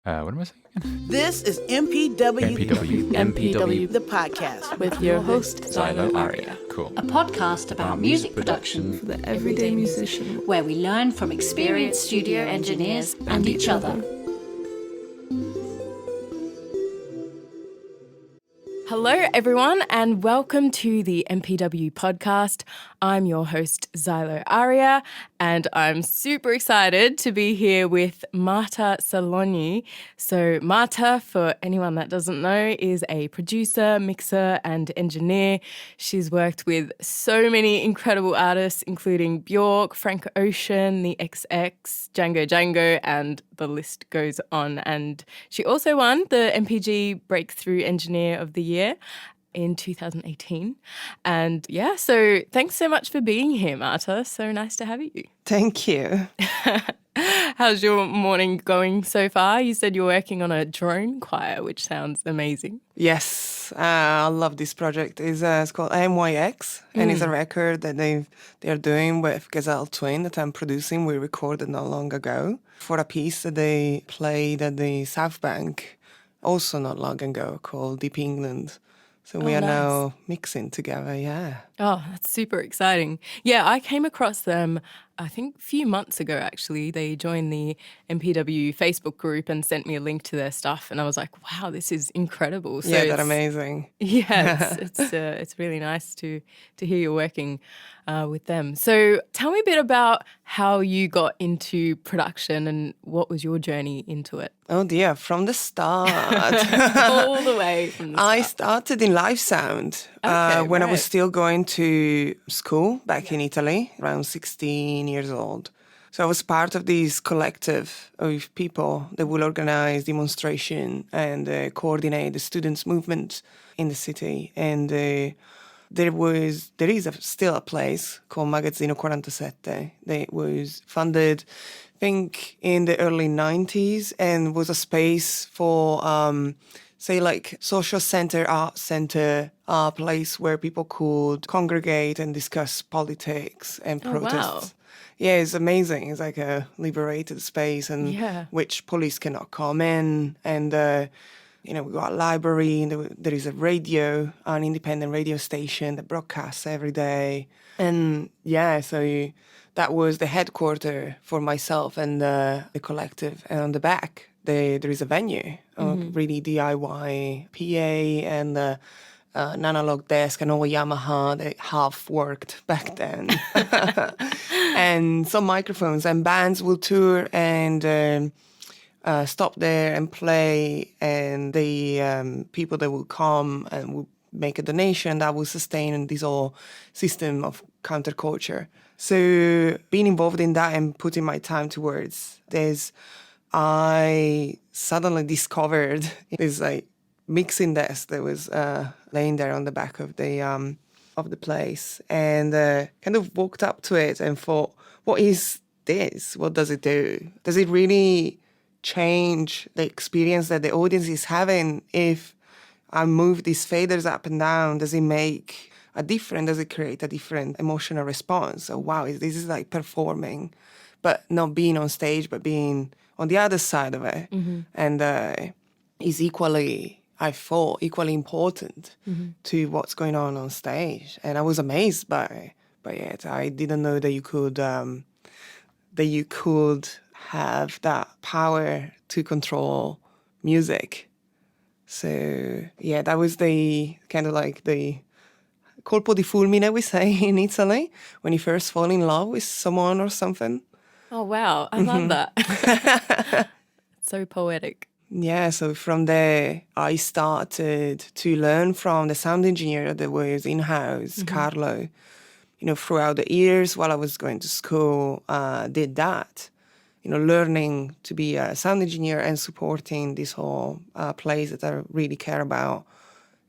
What am I saying again? This is MPW. MPW. The podcast. With your host, Xylo Aria. Cool. A podcast about music production for the everyday musician, where we learn from experienced studio engineers and each other. Hello, everyone, and welcome to the MPW Podcast. I'm your host, Xylo Aria, and I'm super excited to be here with Marta Salogni. So Marta, for anyone that doesn't know, is a producer, mixer, and engineer. She's worked with so many incredible artists, including Bjork, Frank Ocean, the XX, Django, and the list goes on. And she also won the MPG Breakthrough Engineer of the Year in 2018. And yeah, so thanks so much for being here, Marta. So nice to have you. Thank you. How's your morning going so far? You said you're working on a drone choir, which sounds amazing. Yes, I love this project. It's called MYX, and it's a record that they're doing with Gazelle Twin that I'm producing. We recorded not long ago for a piece that they played at the South Bank, also not long ago, called Deep England. So we are now mixing together, yeah. Oh, that's super exciting. Yeah, I came across them, I think, a few months ago, actually. They joined the MPW Facebook group and sent me a link to their stuff. And I was like, wow, this is incredible. So yeah, they're amazing. Yeah, it's really nice to hear you're working with them. So tell me a bit about how you got into production and what was your journey into it? Oh dear, from the start. All the way from the start. I started in live sound when I was still going to school back in Italy, around 16 years old. So I was part of this collective of people that will organize demonstration and coordinate the students' movement in the city. And there is still a place called Magazzino 47 that was funded, I think, in the early 90s and was a space for, say, like social center, art center, a place where people could congregate and discuss politics and protests. Wow. Yeah, it's amazing. It's like a liberated space and which police cannot come in. And, we got a library, and there is a radio, an independent radio station that broadcasts every day. And so that was the headquarters for myself and the collective. And on the back, there is a venue, really DIY PA and an analog desk, an old Yamaha that half worked back then. And some microphones, and bands will tour and stop there and play, and the people that will come and will make a donation that will sustain this whole system of counterculture. So being involved in that and putting my time towards this, I suddenly discovered this like mixing desk that was laying there on the back of the place, and kind of walked up to it and thought, what is this? What does it do? Does it really change the experience that the audience is having if I move these faders up and down? Does it make a difference? Does it create a different emotional response? So wow, this is like performing, but not being on stage, but being on the other side of it. And is equally, I thought, equally important to what's going on stage. And I was amazed by it. I didn't know that you could have that power to control music. So yeah, that was the kind of like the colpo di fulmine, we say in Italy, when you first fall in love with someone or something. Oh, wow. I love that. So poetic. Yeah, so from there, I started to learn from the sound engineer that was in-house, Carlo. Throughout the years while I was going to school, did that. Learning to be a sound engineer and supporting this whole place that I really care about.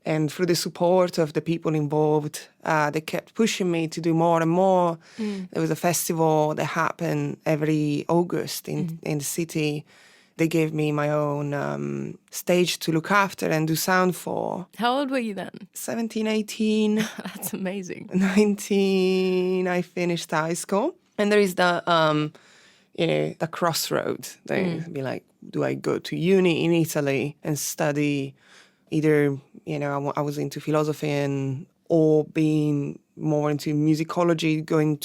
And through the support of the people involved, they kept pushing me to do more and more. There was a festival that happened every August in the city. They gave me my own stage to look after and do sound for. How old were you then? 17, 18. That's amazing. 19, I finished high school. And there is the the crossroad. They'd be like, do I go to uni in Italy and study either, I was into philosophy or being more into musicology, going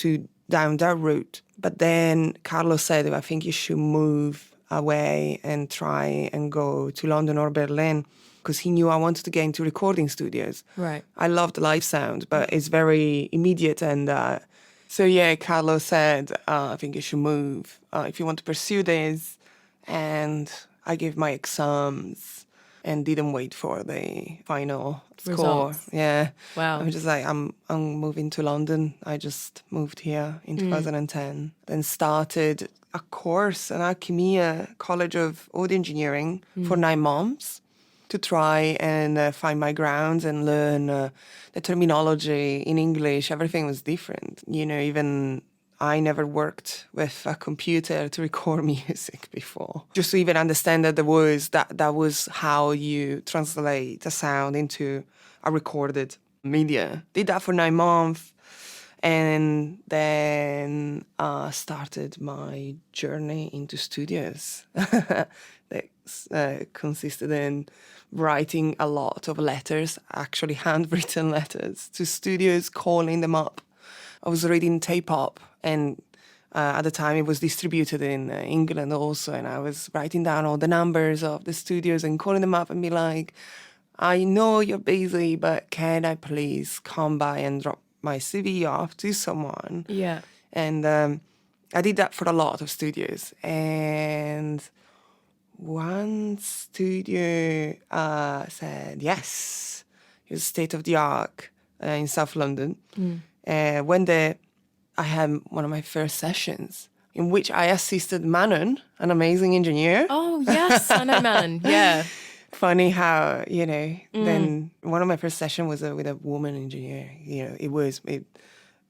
down that route. But then Carlo said, I think you should move away and try and go to London or Berlin, because he knew I wanted to get into recording studios. Right. I loved live sound, but it's very immediate. And so Carlo said, I think you should move if you want to pursue this. And I gave my exams and didn't wait for the final score. Results. Yeah. Wow. I'm just like, I'm moving to London. I just moved here in 2010. Then started a course at Alchemia College of Audio Engineering for 9 months to try and find my grounds and learn the terminology in English. Everything was different. Even I never worked with a computer to record music before. Just to even understand that that was how you translate a sound into a recorded media. Did that for 9 months, and then started my journey into studios. That consisted in writing a lot of letters, actually handwritten letters, to studios, calling them up. I was reading tape-up, and at the time it was distributed in England also, and I was writing down all the numbers of the studios and calling them up and be like, I know you're busy, but can I please come by and drop my CV off to someone? Yeah. And I did that for a lot of studios. And one studio said yes. It was state-of-the-art in South London. I had one of my first sessions in which I assisted Manon, an amazing engineer. Oh, yes, I know Manon, yeah. Funny how, then one of my first sessions was with a woman engineer.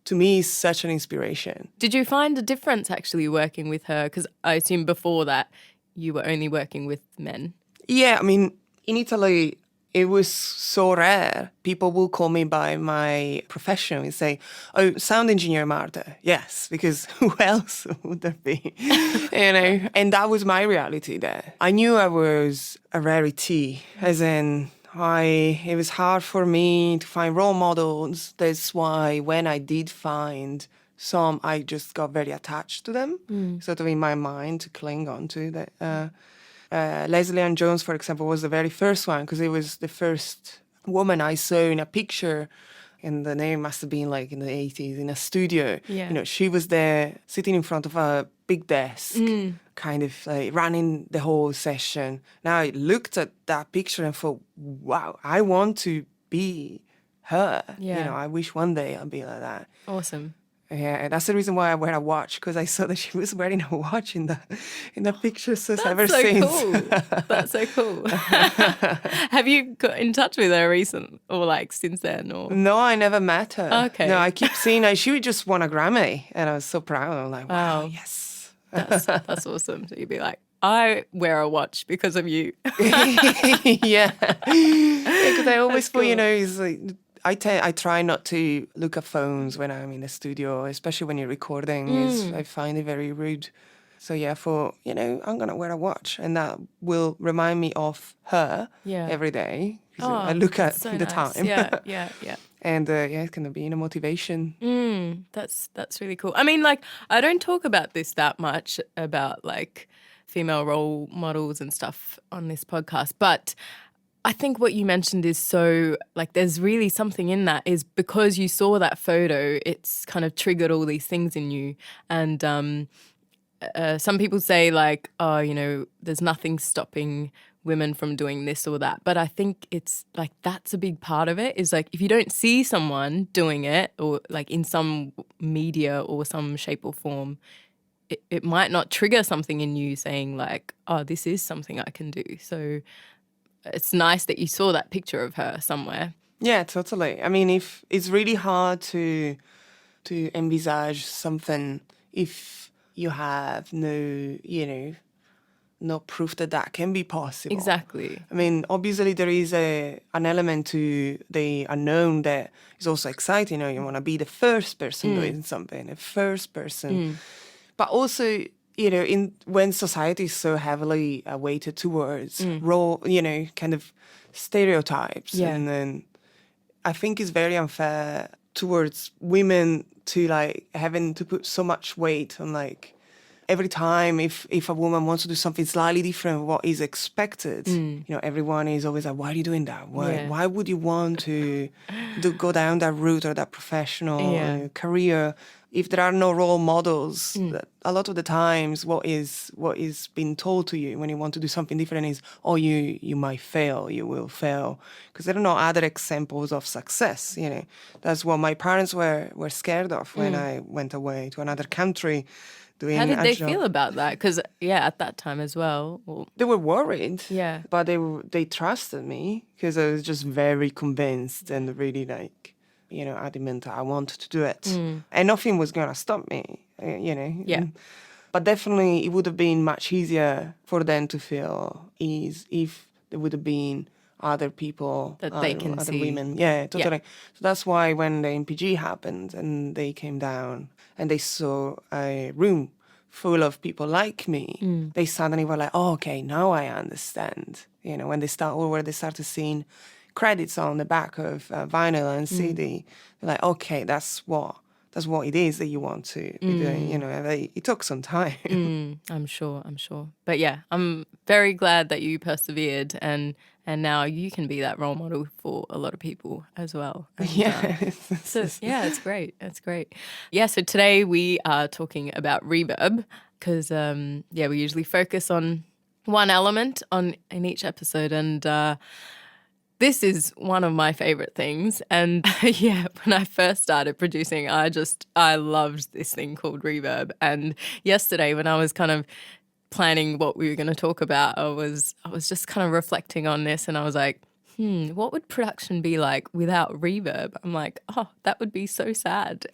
To me, it's such an inspiration. Did you find a difference actually working with her? Because I assume before that you were only working with men. Yeah, I mean, in Italy, it was so rare. People will call me by my profession and say, oh, sound engineer Marta. Yes, because who else would there be? And that was my reality there. I knew I was a rarity, as in it was hard for me to find role models. That's why when I did find some, I just got very attached to them, sort of in my mind to cling on to that. Leslie Ann Jones, for example, was the very first one because it was the first woman I saw in a picture, and the name must have been like in the 80s in a studio. Yeah. She was there sitting in front of a big desk, kind of like running the whole session. Now I looked at that picture and thought, wow, I want to be her. Yeah. I wish one day I'd be like that. Awesome. Yeah, and that's the reason why I wear a watch, because I saw that she was wearing a watch in the pictures ever since. Cool. That's so cool. Have you got in touch with her since then? Or No, I never met her. Okay. No, I keep seeing her. She just won a Grammy, and I was so proud. I'm like, wow, yes. That's awesome. So you'd be like, I wear a watch because of you. Yeah. Because I always thought, cool. it's like, I try not to look at phones when I'm in the studio, especially when you're recording. I find it very rude. So yeah, I'm going to wear a watch, and that will remind me of her every day. I look at so the nice. time. Yeah. And it's going to be a motivation. That's really cool. I mean, I don't talk about this that much, about female role models and stuff on this podcast, but I think what you mentioned is so, there's really something in that, is because you saw that photo, it's kind of triggered all these things in you. And some people say there's nothing stopping women from doing this or that. But I think it's that's a big part of it, is if you don't see someone doing it, or in some media or some shape or form, it might not trigger something in you saying oh, this is something I can do. So it's nice that you saw that picture of her somewhere. Yeah, totally. I mean, if it's really hard to envisage something if you have no proof that can be possible. Exactly. I mean, obviously there is an element to the unknown that is also exciting. You want to be the first person doing something, the first person. But also, when society is so heavily weighted towards raw, kind of stereotypes, and then I think it's very unfair towards women to like having to put so much weight on like every time if a woman wants to do something slightly different from what is expected, everyone is always like, why are you doing that? Why would you want to go down that route or that professional career if there are no role models? A lot of the times what is being told to you when you want to do something different is, you might fail, you will fail, because there are no other examples of success. That's what my parents were scared of when I went away to another country. How did they feel about that? Because, at that time as well. They were worried. Yeah. But they trusted me because I was just very convinced and really like, adamant I wanted to do it. And nothing was going to stop me, Yeah. But definitely it would have been much easier for them to feel ease if there would have been other people, that they can other see. Women. Yeah, totally. So that's why when the MPG happened and they came down and they saw a room full of people like me, they suddenly were like, okay, now I understand. When they started seeing credits on the back of vinyl and CD, they're like, okay, that's what it is that you want to be doing. It took some time. I'm sure. But yeah, I'm very glad that you persevered and now you can be that role model for a lot of people as well. And, it's great. It's great. Yeah, so today we are talking about reverb because, we usually focus on one element in each episode, and this is one of my favorite things. And when I first started producing, I loved this thing called reverb. And yesterday when I was kind of planning what we were going to talk about, I was just kind of reflecting on this, and I was like, what would production be like without reverb? I'm like, that would be so sad.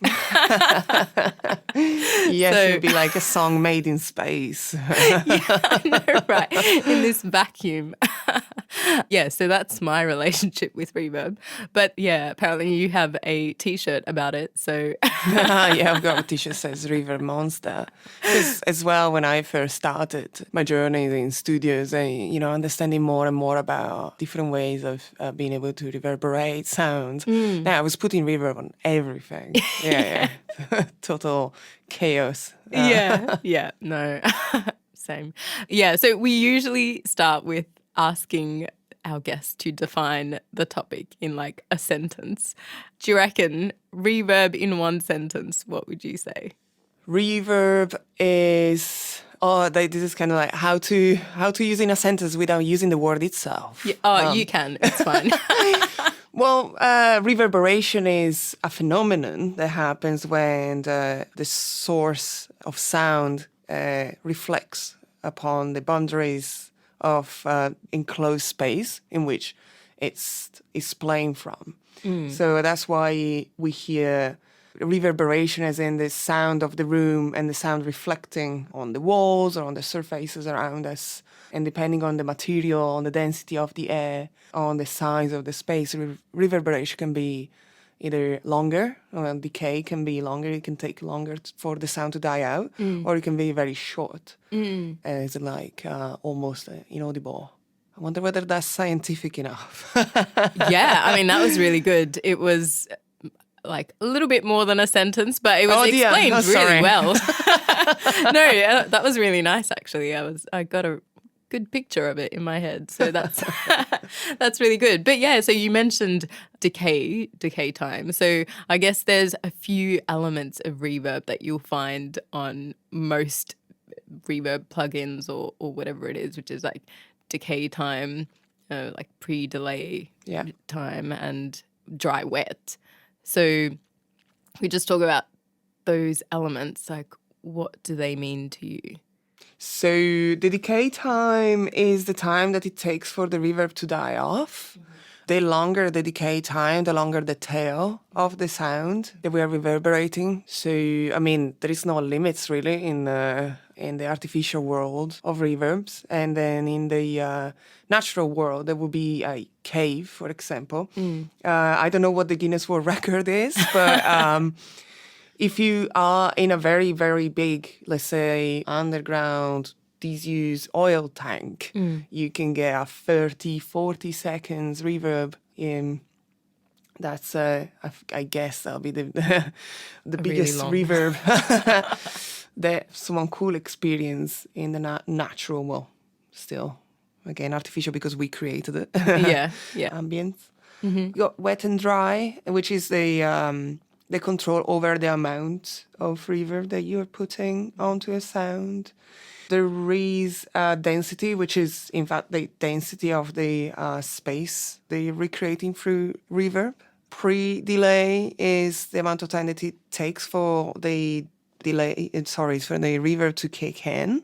Yes, it would be like a song made in space. I know, right? In this vacuum. So that's my relationship with reverb. But apparently you have a T-shirt about it. So I've got a T-shirt that says Reverb Monster. Because as well, when I first started my journey in studios, understanding more and more about different ways of being able to reverberate sound. Now I was putting reverb on everything. Total chaos. No, same. So we usually start with asking our guests to define the topic in like a sentence. Do you reckon reverb in one sentence, what would you say? Reverb is this is kind of like how to use in a sentence without using the word itself. You can. It's fine. Well, reverberation is a phenomenon that happens when the source of sound reflects upon the boundaries of enclosed space in which it's playing from. So that's why we hear reverberation as in the sound of the room and the sound reflecting on the walls or on the surfaces around us. And depending on the material, on the density of the air, on the size of the space, reverberation can be either longer, or decay can be longer, it can take longer for the sound to die out, or it can be very short. It's like almost inaudible. I wonder whether that's scientific enough. That was really good. It was like a little bit more than a sentence, but it was explained really well. No, that was really nice actually. I got a good picture of it in my head. So that's that's really good. But so you mentioned decay time. So I guess there's a few elements of reverb that you'll find on most reverb plugins or whatever it is, which is like decay time, like pre-delay time and dry wet. So we just talk about those elements, like what do they mean to you? So the decay time is the time that it takes for the reverb to die off. The longer the decay time, the longer the tail of the sound that we are reverberating. So, there is no limits really in the artificial world of reverbs. And then in the natural world, there will be a cave, for example. I don't know what the Guinness World Record is, but if you are in a very, very big, let's say, underground disused oil tank, you can get a 30, 40 seconds reverb in. That's, I guess that'll be the biggest really long. reverb that someone could experience in the natural, well, still, again, artificial because we created it. Yeah. Ambience. You got wet and dry, which is the control over the amount of reverb that you're putting onto a sound. There is density, which is, in fact, the density of the space that you're recreating through reverb. Pre-delay is the amount of time that it takes for the for the reverb to kick in.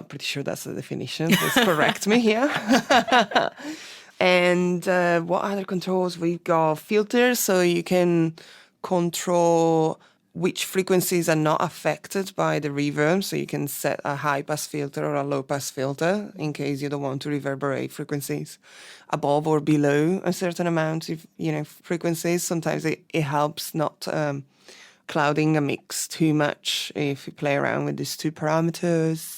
Pretty sure that's the definition. Please correct me here. And what other controls? We've got filters, so you can control which frequencies are not affected by the reverb. So you can set a high-pass filter or a low-pass filter in case you don't want to reverberate frequencies above or below a certain amount of frequencies. Sometimes it helps not clouding a mix too much if you play around with these two parameters.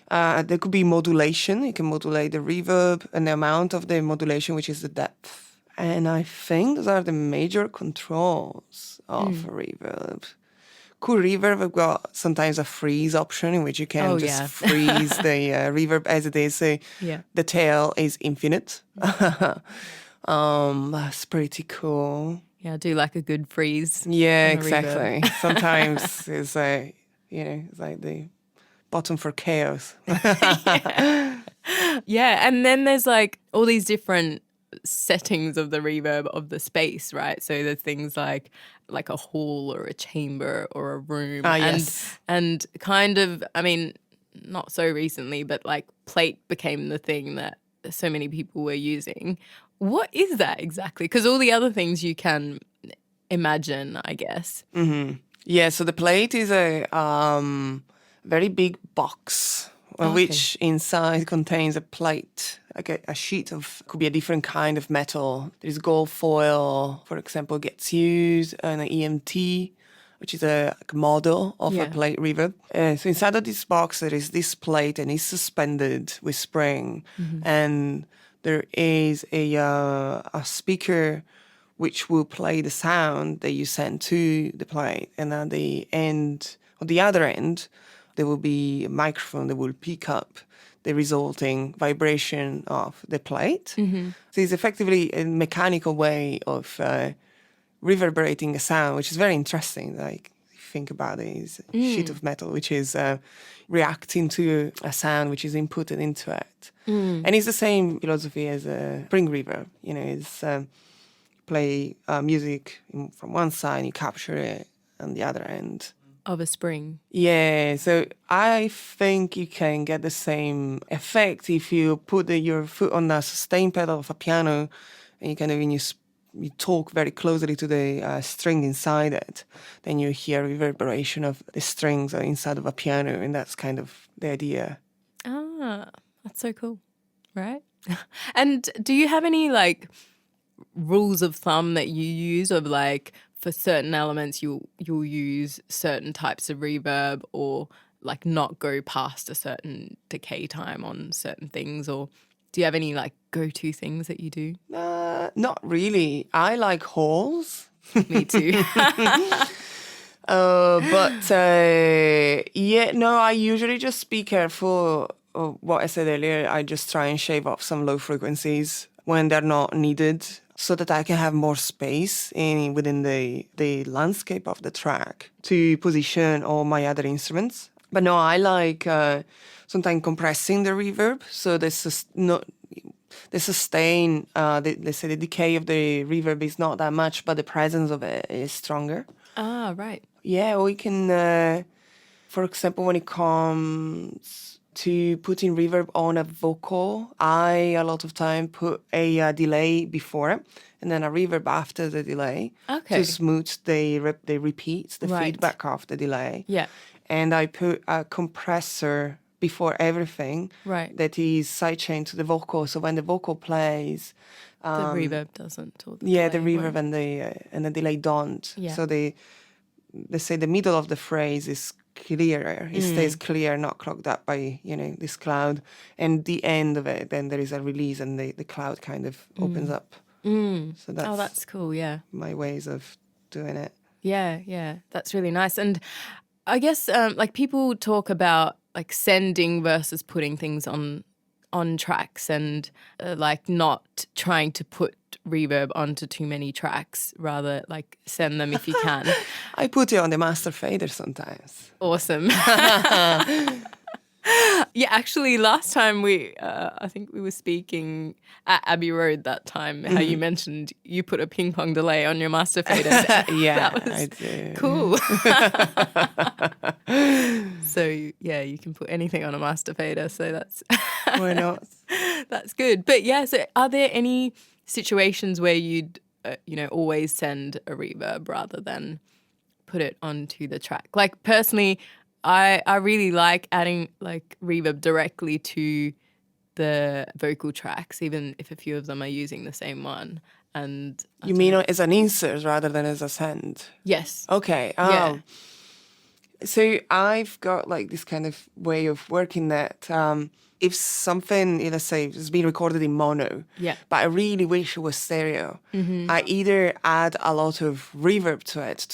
There could be modulation. You can modulate the reverb and the amount of the modulation, which is the depth. And I think those are the major controls of reverb. Cool reverb, we've got sometimes a freeze option in which you can freeze the reverb as it is. So the tail is infinite. That's pretty cool. Yeah, I do like a good freeze. Yeah, on a exactly. reverb. Sometimes it's it's like the bottom for chaos. Yeah, and then there's like all these different settings of the reverb of the space, right? So there's things like a hall or a chamber or a room. Yes. And kind of, I mean, not so recently, but like plate became the thing that so many people were using. What is that exactly? Because all the other things you can imagine, I guess. Yeah, so the plate is a very big box, which inside contains a plate, like a sheet of, could be a different kind of metal. There's gold foil, for example, gets used, and an EMT, which is a model of a plate reverb. So inside of this box, there is this plate, and it's suspended with spring, and there is a speaker which will play the sound that you send to the plate, and at the end, on the other end, there will be a microphone that will pick up the resulting vibration of the plate. So it's effectively a mechanical way of reverberating a sound, which is very interesting. Like, if you think about it, it's a sheet of metal which is reacting to a sound which is inputted into it. And it's the same philosophy as a spring reverb. It's play music from one side, you capture it on the other end. Of a spring. Yeah, so I think you can get the same effect if you put your foot on the sustain pedal of a piano and you kind of, you talk very closely to the string inside it, then you hear reverberation of the strings inside of a piano, and that's kind of the idea. Ah, that's so cool, right? And do you have any like rules of thumb that you use of like, for certain elements you'll use certain types of reverb, or like not go past a certain decay time on certain things? Or do you have any like go-to things that you do? Not really. I like halls. Me too. I usually just be careful of what I said earlier. I just try and shave off some low frequencies when they're not needed, so that I can have more space within the landscape of the track to position all my other instruments. But no, I like sometimes compressing the reverb, so the sustain, let's say the decay of the reverb is not that much, but the presence of it is stronger. Ah, right. Yeah, we can, for example, when it comes to putting reverb on a vocal, I a lot of time put a delay before it and then a reverb after the delay to smooth the repeats, the feedback of the delay. Yeah. And I put a compressor before everything that is sidechained to the vocal. So when the vocal plays, the reverb doesn't. Or the the reverb and the delay don't. Yeah. So let's say the middle of the phrase is clearer. It stays clear, not clogged up by, this cloud. And the end of it, then there is a release and the cloud kind of opens up. So that's cool, yeah. my ways of doing it. Yeah, that's really nice. And I guess like people talk about like sending versus putting things on tracks and like not trying to put reverb onto too many tracks, rather like send them if you can. I put it on the master fader sometimes. Awesome. Yeah, actually, last time I think we were speaking at Abbey Road that time, how you mentioned you put a ping pong delay on your master fader. Yeah, that was I do. cool. So, yeah, you can put anything on a master fader, so that's... Why not? That's good. But yeah, so are there any situations where you'd, always send a reverb rather than put it onto the track? Like personally, I really like adding like reverb directly to the vocal tracks, even if a few of them are using the same one. And You mean as an insert rather than as a send? yes. Okay. Yeah. So I've got like this kind of way of working that if something, let's say, is being recorded in mono, Yeah. but I really wish it was stereo, I either add a lot of reverb to it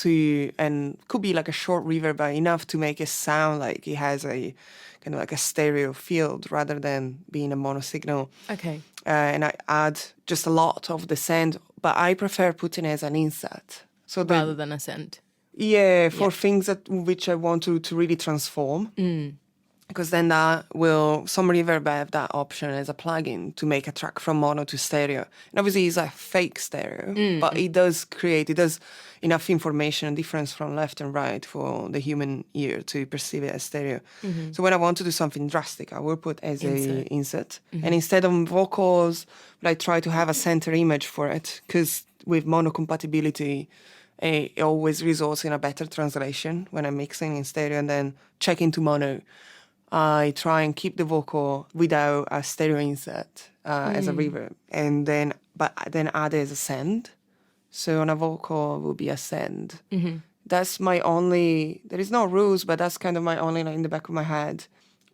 and could be like a short reverb, but enough to make it sound like it has a kind of like a stereo field rather than being a mono signal. Okay. And I add just a lot of the send, but I prefer putting it as an insert. So Rather than a send. yeah, for things which I want to really transform. Because then some reverb have that option as a plugin to make a track from mono to stereo. And obviously it's a fake stereo, but it does enough information and difference from left and right for the human ear to perceive it as stereo. So when I want to do something drastic, I will put as a insert. And instead of vocals, I try to have a center image for it, because with mono compatibility, it always results in a better translation when I'm mixing in stereo and then check into mono. I try and keep the vocal without a stereo insert as a reverb, and then add it as a send. So on a vocal will be a send. That's my only. There is no rules, but that's kind of my only in the back of my head.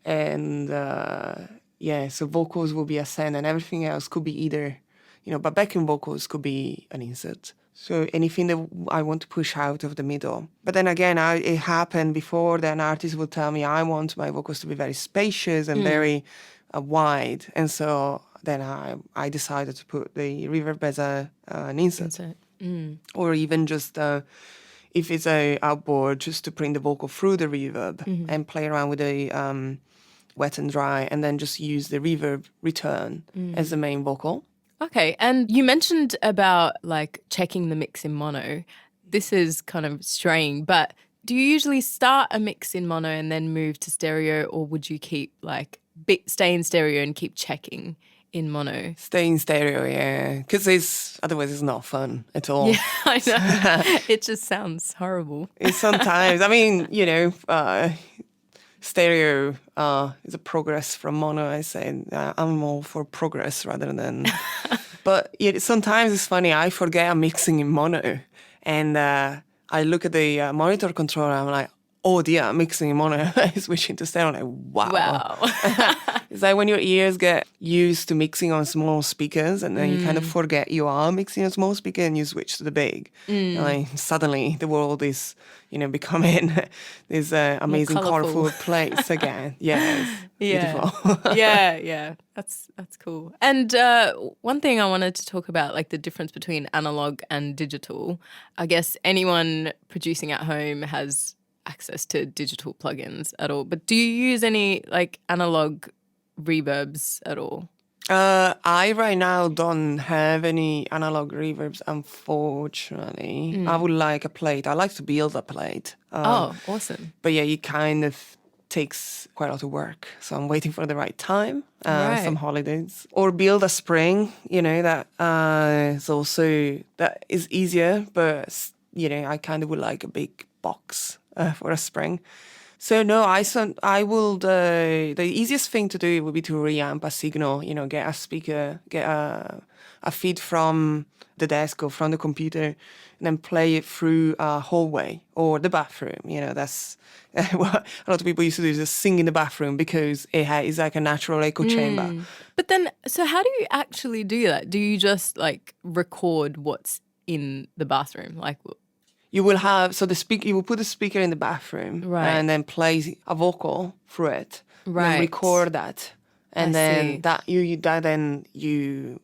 And so vocals will be a send, and everything else could be either, but backing vocals could be an insert. So anything that I want to push out of the middle. But then again, it happened before that an artist will tell me, I want my vocals to be very spacious and very wide. And so then I decided to put the reverb as an insert. Or even just, if it's a outboard, just to bring the vocal through the reverb and play around with the wet and dry, and then just use the reverb return as the main vocal. Okay, and you mentioned about like checking the mix in mono. This is kind of straying, but do you usually start a mix in mono and then move to stereo, or would you keep stay in stereo and keep checking in mono? Stay in stereo, yeah, because otherwise it's not fun at all. Yeah, I know. It just sounds horrible. Sometimes, I mean, stereo is a progress from mono. I say I'm all for progress rather than. But sometimes it's funny. I forget I'm mixing in mono, and I look at the monitor controller. I'm like, oh dear, I'm mixing in mono. I switch into stereo. I'm like, wow. It's like when your ears get used to mixing on small speakers, and then you kind of forget you are mixing a small speaker, and you switch to the big. And like, suddenly the world is, becoming this amazing, colorful place again. Yeah, beautiful. yeah. That's cool. And one thing I wanted to talk about, like the difference between analog and digital. I guess anyone producing at home has access to digital plugins at all. But do you use any like analog reverbs at all? I right now don't have any analog reverbs, unfortunately. I would like a plate. I like to build a plate. Awesome. But yeah, it kind of takes quite a lot of work. So I'm waiting for the right time, some holidays. Or build a spring, that is easier. But, I kind of would like a big box for a spring. So no, I will. The easiest thing to do would be to reamp a signal. Get a speaker, get a feed from the desk or from the computer, and then play it through a hallway or the bathroom. That's what a lot of people used to do, is just sing in the bathroom because it's like a natural echo chamber. But then, so how do you actually do that? Do you just like record what's in the bathroom? Like, You will have, you will put the speaker in the bathroom, right, and then play a vocal through it, right, and record that, and I then see.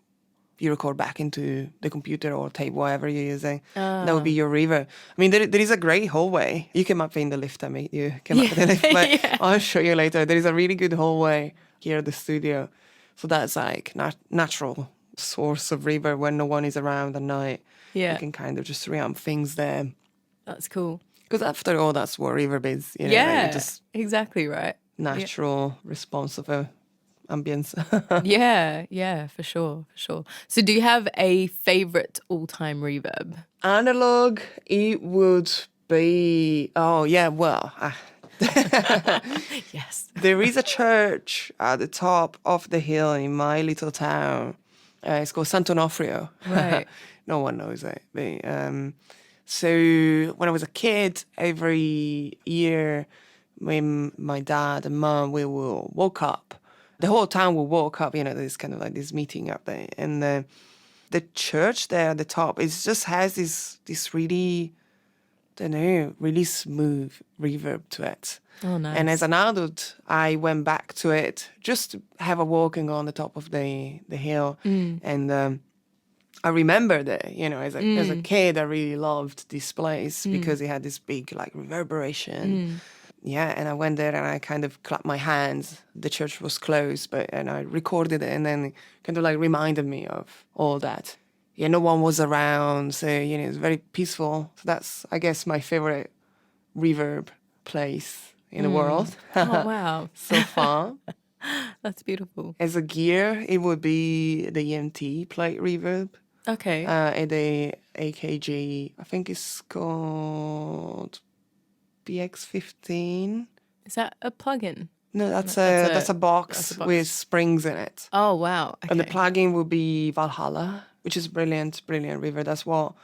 you record back into the computer or tape, whatever you're using. That would be your reverb. I mean, there is a great hallway. You came up in the lift, you came up in the lift, but I'll show you later. There is a really good hallway here at the studio, so that's like natural source of reverb when no one is around at night. Yeah. You can kind of just reamp things there. That's cool. Because after all, that's what reverb is. Yeah, like just exactly right. natural response of a ambience. Yeah, for sure. So do you have a favorite all-time reverb? Analog, it would be, Yes. there is a church at the top of the hill in my little town. It's called Sant'Onofrio. Right. No one knows it. So when I was a kid, every year, when my dad and mom, we will woke up. The whole town will walk up, there's kind of like this meeting up there. And the church there at the top, it just has this really, really smooth reverb to it. Oh, nice. And as an adult, I went back to it just to have a walking on the top of the hill. And I remember that, as a kid, I really loved this place because it had this big, like, reverberation. Yeah, and I went there and I kind of clapped my hands. The church was closed, and I recorded it, and then it kind of like reminded me of all that. Yeah, no one was around, so it's very peaceful. So that's, I guess, my favorite reverb place in the world. Oh, wow. So far. That's beautiful. As a gear, it would be the EMT plate reverb. Okay. And the AKG, I think it's called BX15. Is that a plugin? No, that's a box with springs in it. Oh, wow. Okay. And the plugin will be Valhalla, which is brilliant reverb. That's what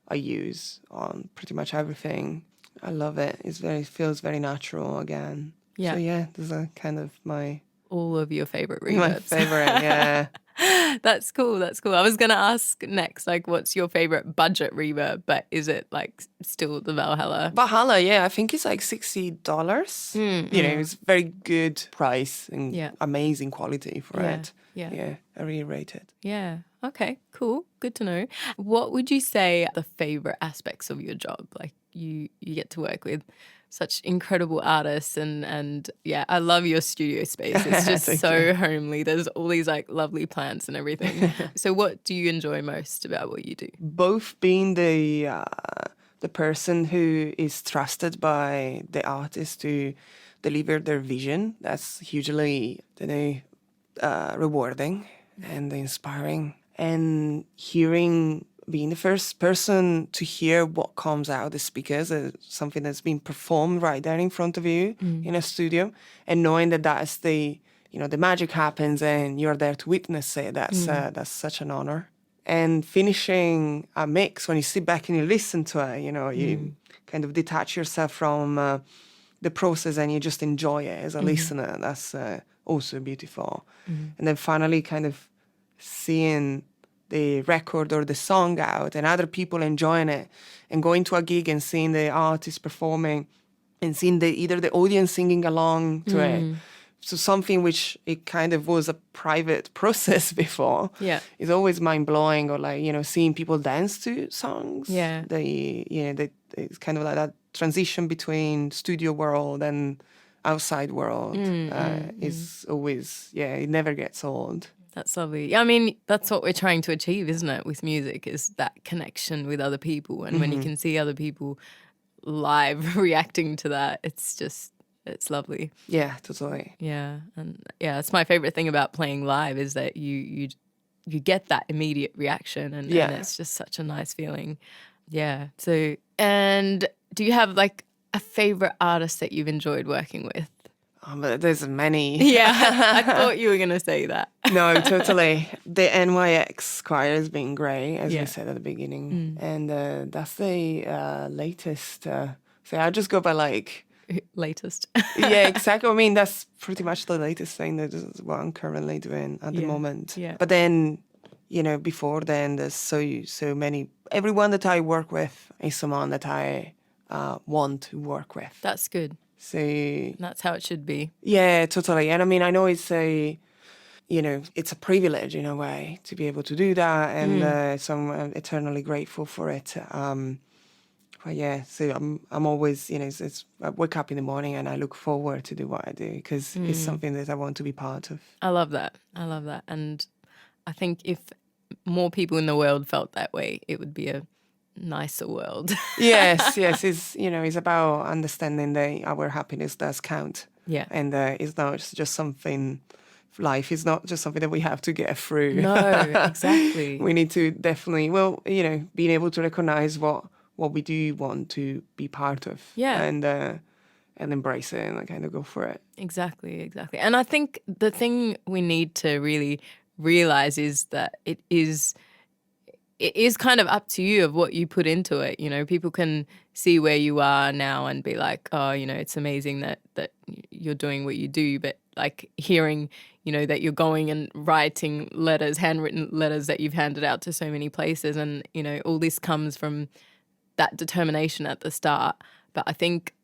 I use on pretty much everything. I love it. It feels very natural again. Yeah. So yeah, those are kind of all of your favorite reverbs. My favorite, yeah. That's cool. I was going to ask next, like, what's your favorite budget reverb? But is it like still the Valhalla? Valhalla, yeah. I think it's like $60. It's very good price and amazing quality for it. Yeah, I really rate it. Yeah. Okay, cool. Good to know. What would you say are the favorite aspects of your job? Like you get to work with such incredible artists and yeah, I love your studio space. It's just so homely. There's all these like lovely plants and everything. So what do you enjoy most about what you do? Both being the person who is trusted by the artist to deliver their vision. That's hugely rewarding and inspiring. And being the first person to hear what comes out of the speakers, something that's been performed right there in front of you in a studio, and knowing that that's the magic happens and you're there to witness it. That's such an honor. And finishing a mix, when you sit back and you listen to it, you kind of detach yourself from the process and you just enjoy it as a listener. That's also beautiful. And then finally kind of seeing the record or the song out and other people enjoying it, and going to a gig and seeing the artist performing and seeing either the audience singing along to it. So something which it kind of was a private process before. Yeah, is always mind blowing. Or like seeing people dance to songs. Yeah, it's kind of like that transition between studio world and outside world is always it never gets old. That's lovely. I mean, that's what we're trying to achieve, isn't it, with music, is that connection with other people. And when you can see other people live reacting to that, it's lovely. Yeah, totally. Yeah. And yeah, it's my favorite thing about playing live is that you get that immediate reaction and it's just such a nice feeling. Yeah. So, and do you have like a favorite artist that you've enjoyed working with? But there's many. Yeah, I thought you were going to say that. No, totally. The NYX choir has been great, as Yeah. we said at the beginning. And that's the latest. So I just go by like... Latest. Yeah, exactly. I mean, that's pretty much the latest thing. That is what I'm currently doing at the moment. Yeah. But then, before then, there's so many. Everyone that I work with is someone that I want to work with. That's good. So That's how it should be. yeah, totally. And I mean, I know it's it's a privilege in a way to be able to do that, and so I'm eternally grateful for it. But yeah, so I'm always, I wake up in the morning and I look forward to do what I do because it's something that I want to be part of. I love that. And I think if more people in the world felt that way, it would be a nicer world. Yes. It's about understanding that our happiness does count. Yeah. And it's not just something, life is not just something that we have to get through. No, exactly. We need to definitely, being able to recognize what we do want to be part of. Yeah. And embrace it and kind of go for it. Exactly. And I think the thing we need to really realize is that it is kind of up to you of what you put into it. People can see where you are now and be like, oh, it's amazing that you're doing what you do. But like hearing, that you're going and writing letters, handwritten letters that you've handed out to so many places. And, all this comes from that determination at the start. But I think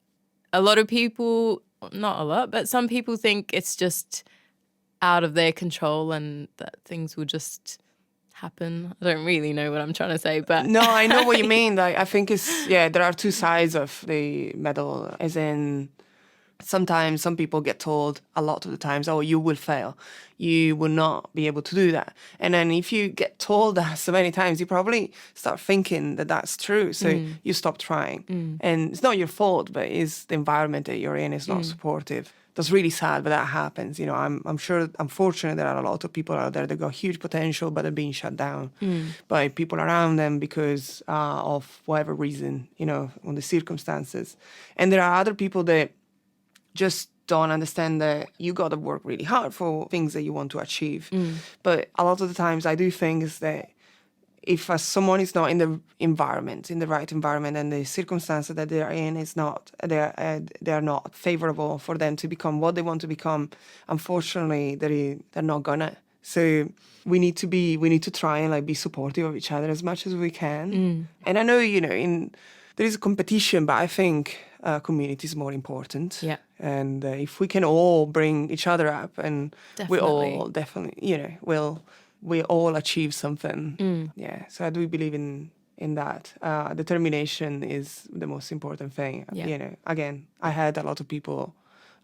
a lot of people, not a lot, but some people think it's just out of their control and that things will just happen. I don't really know what I'm trying to say, but no, I know what you mean. Like, I think there are two sides of the medal, as in sometimes some people get told a lot of the times, oh, you will fail. You will not be able to do that. And then if you get told that so many times, you probably start thinking that that's true. So you stop trying. And it's not your fault, but it's the environment that you're in is not supportive. That's really sad, but that happens. I'm sure, I'm fortunate there are a lot of people out there that got huge potential, but are being shut down by people around them because of whatever reason, on the circumstances. And there are other people that just don't understand that you got to work really hard for things that you want to achieve. But a lot of the times I do think is that if someone is not in the environment, in the right environment, and the circumstances that they are in is not, they are not favorable for them to become what they want to become, unfortunately, they're not gonna. So we need to try and be supportive of each other as much as we can. And I know, there is a competition, but I think community is more important. Yeah. And if we can all bring each other up, and we all definitely, we all achieve something. Yeah. So I do believe in that. Determination is the most important thing. Yeah. Again, I had a lot of people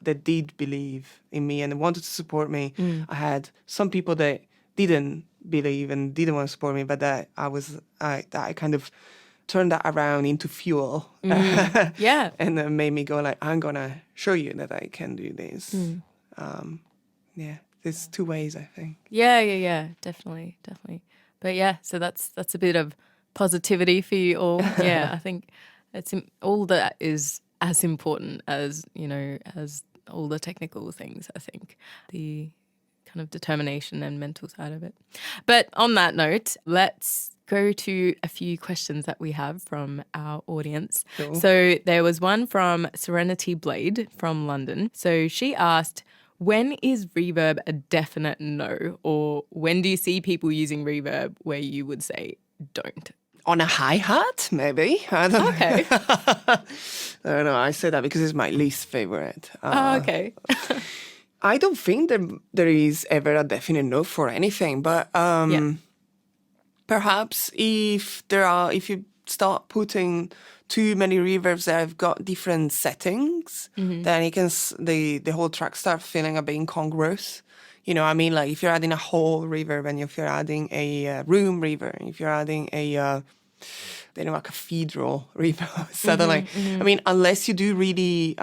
that did believe in me and wanted to support me. I had some people that didn't believe and didn't want to support me, but that I kind of turned that around into fuel. Yeah. And then made me go like, I'm going to show you that I can do this. Yeah, there's two ways, I think. Yeah. Definitely. But yeah, so that's a bit of positivity for you all. Yeah, I think all that is as important as, as all the technical things, I think. The kind of determination and mental side of it. But on that note, let's go to a few questions that we have from our audience. Cool. So there was one from Serenity Blade from London. So she asked, when is reverb a definite no? Or when do you see people using reverb where you would say don't? On a hi-hat, maybe. I don't know. Okay. I don't know. I say that because it's my least favorite. Okay. I don't think there is ever a definite no for anything, but perhaps if you start putting too many reverbs that have got different settings, then it can the whole track start feeling a bit incongruous. Like if you're adding a whole reverb and if you're adding a room reverb, if you're adding a cathedral reverb, suddenly. Unless you do really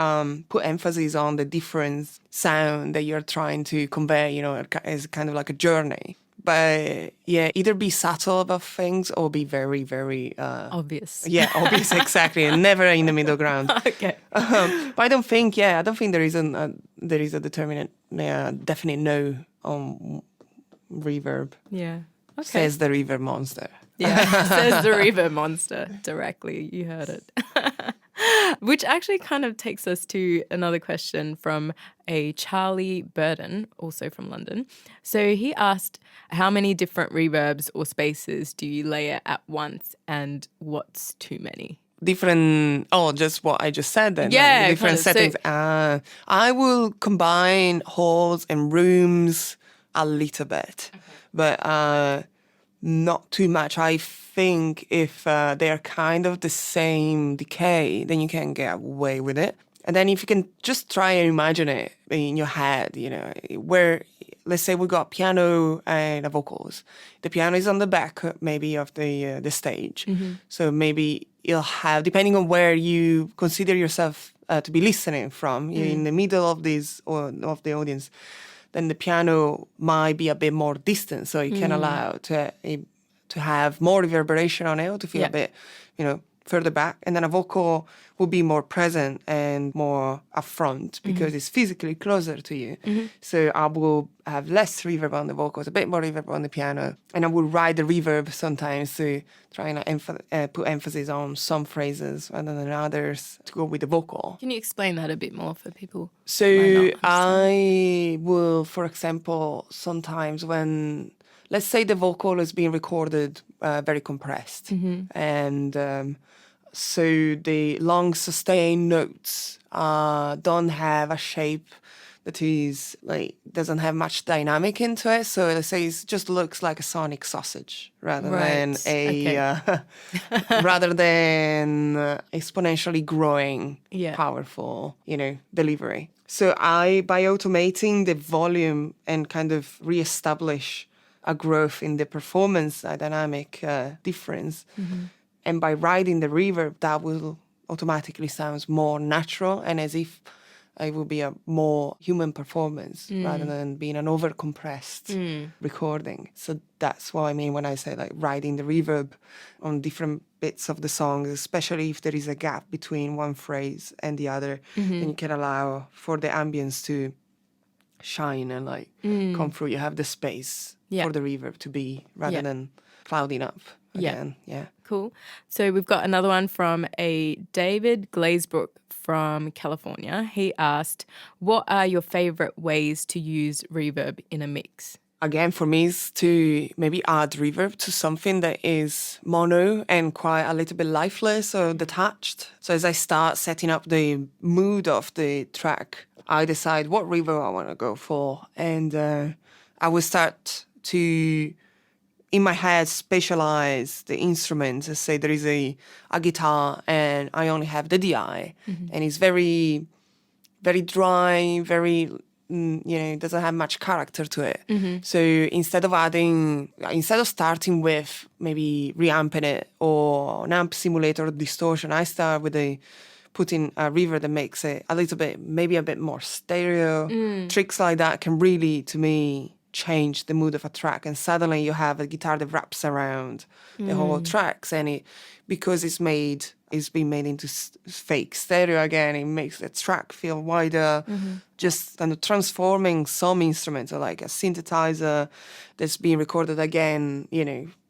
put emphasis on the different sound that you're trying to convey, as kind of like a journey. But yeah, either be subtle about things or be very, very Obvious. Yeah, obvious, exactly, and never in the middle ground. Okay. But I don't think there is a definite no on reverb. Yeah. Okay. Says the reverb monster. Yeah, says the Reverb monster directly. You heard it. Which actually kind of takes us to another question from a Charlie Burden, also from London. So he asked, how many different reverbs or spaces do you layer at once and what's too many? Just what I just said then. Yeah, different settings. I will combine halls and rooms a little bit, but not too much. I think if they're kind of the same decay, then you can get away with it. And then if you can just try and imagine it in your head, where, let's say we got piano and vocals. The piano is on the back maybe of the stage. Mm-hmm. So maybe you'll have, depending on where you consider yourself to be listening from, you're in the middle of this or of the audience, then the piano might be a bit more distant, so you can allow to have more reverberation on it, or to feel a bit, further back. And then a vocal will be more present and more upfront because it's physically closer to you. Mm-hmm. So I will have less reverb on the vocals, a bit more reverb on the piano, and I will ride the reverb sometimes to try and put emphasis on some phrases rather than others to go with the vocal. Can you explain that a bit more for people? So I will, for example, sometimes when, let's say the vocal is being recorded very compressed, and so the long sustained notes don't have a shape that is doesn't have much dynamic into it. So let's say it just looks like a sonic sausage rather than rather than exponentially growing, powerful, delivery. So by automating the volume and kind of reestablish a growth in the performance dynamic difference, and by riding the reverb, that will automatically sound more natural and as if it will be a more human performance rather than being an over-compressed recording. So that's what I mean when I say riding the reverb on different bits of the song, especially if there is a gap between one phrase and the other, then you can allow for the ambience to shine and come through. You have the space for the reverb to be rather than clouding up again. Yeah. Cool. So we've got another one from a David Glazebrook from California. He asked, what are your favorite ways to use reverb in a mix? Again, for me, is to maybe add reverb to something that is mono and quite a little bit lifeless or detached. So as I start setting up the mood of the track, I decide what reverb I want to go for. And I will start to, in my head, spatialize the instruments. Let's say there is a guitar and I only have the DI. And it's very, very dry, very... it doesn't have much character to it. So instead of starting with maybe reamping it or an amp simulator or distortion, I start with putting a reverb that makes it maybe a bit more stereo. Tricks like that can really, to me, change the mood of a track, and suddenly you have a guitar that wraps around the whole tracks, and because it's been made into fake stereo again, it makes the track feel wider, just kind of transforming some instruments, like a synthesizer that's being recorded again,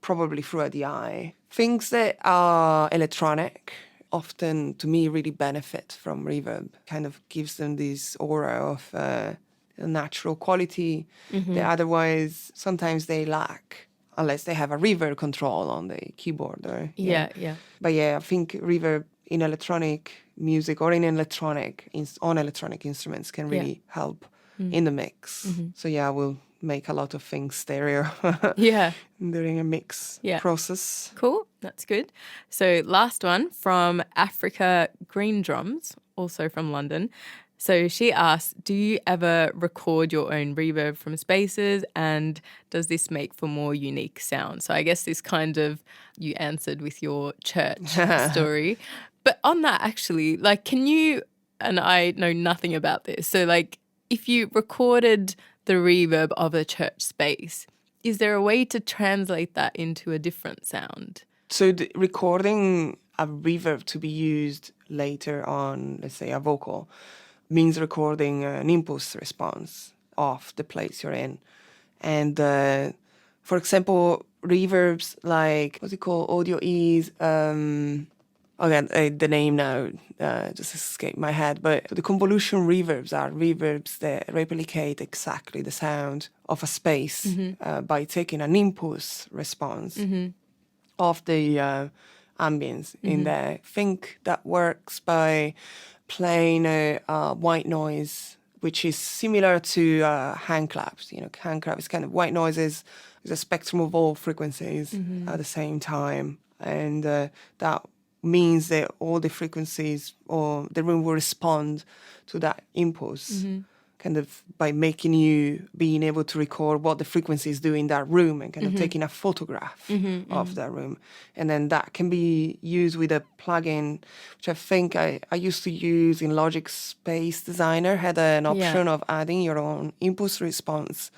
probably through a DI. Things that are electronic often, to me, really benefit from reverb. Kind of gives them this aura of natural quality that otherwise sometimes they lack, unless they have a reverb control on the keyboard. But I think reverb in electronic music or on electronic instruments can really help in the mix. So I will make a lot of things stereo during a mix process. Cool, that's good. So last one from Africa Green Drums, also from London. So she asked, do you ever record your own reverb from spaces, and does this make for more unique sound? So I guess this kind of, you answered with your church story. But on that, actually, can you, and I know nothing about this, so if you recorded the reverb of a church space, is there a way to translate that into a different sound? So the recording a reverb to be used later on, let's say a vocal, means recording an impulse response of the place you're in. And for example, reverbs like, what's it called, audio ease, again, the name now just escaped my head, but the convolution reverbs are reverbs that replicate exactly the sound of a space by taking an impulse response of the ambience in there. I think that works by playing a white noise, which is similar to hand claps. Hand clap is kind of white noises. It's a spectrum of all frequencies at the same time. And that means that all the frequencies or the room will respond to that impulse, kind of by making you being able to record what the frequencies do in that room and kind of taking a photograph of that room. And then that can be used with a plugin, which I think I used to use in Logic Space Designer, had an option of adding your own impulse response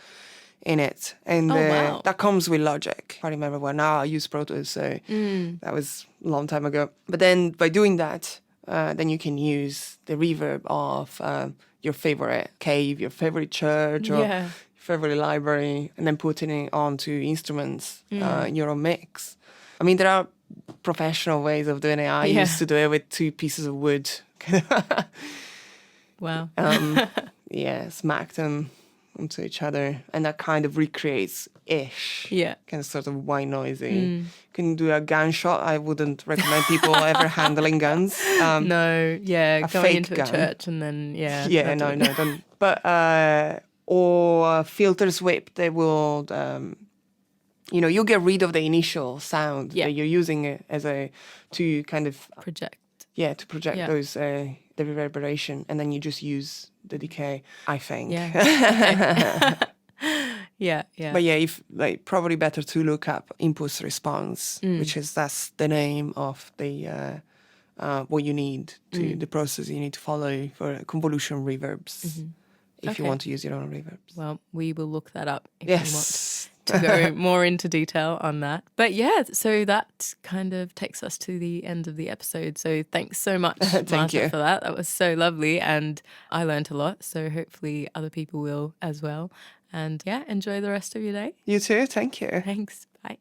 in it. And wow. that comes with Logic. I remember when now I use Pro Tools, so that was a long time ago. But then by doing that, then you can use the reverb of your favorite cave, your favorite church, or your favorite library, and then putting it onto instruments in your own mix. I mean, there are professional ways of doing it. I used to do it with 2 pieces of wood. Wow. Smack them onto each other, and that kind of recreates ish. Yeah. Kind of sort of white noisy. You can do a gunshot. I wouldn't recommend people ever handling guns. No, going into gun. a church and then, no, don't. But, or a filter sweep, they will, you'll get rid of the initial sound that you're using it to kind of project. Yeah, to project those, the reverberation, and then you just use the decay, I think. Yeah. But if probably better to look up impulse response, that's the name of the what you need to the process you need to follow for convolution reverbs if you want to use your own reverbs. Well, we will look that up if you want to go more into detail on that. But so that kind of takes us to the end of the episode. So thanks so much, Marta, for that. That was so lovely, and I learned a lot. So hopefully other people will as well. And enjoy the rest of your day. You too. Thank you. Thanks. Bye.